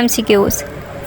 MCQs.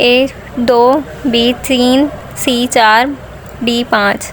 A 2، B 3، C 4، D 5.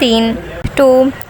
3. 2،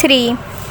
3،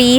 B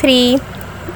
3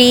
D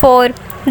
4،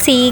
C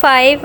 5،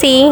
C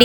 D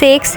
6،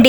D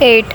8،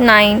9،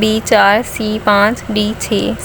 B 4، C 5، D 6.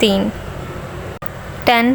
3. 10،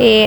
A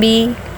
B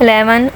11،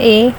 A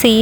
C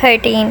13،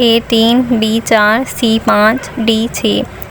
A 3، B 4، C 5، D 6.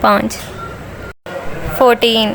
5. 14،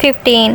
15،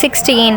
16،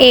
A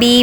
B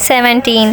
17،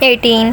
18،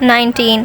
19،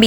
B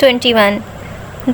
21،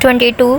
22،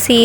C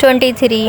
23،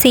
C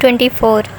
24،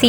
C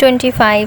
25،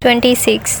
26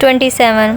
27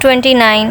29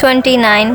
29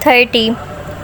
30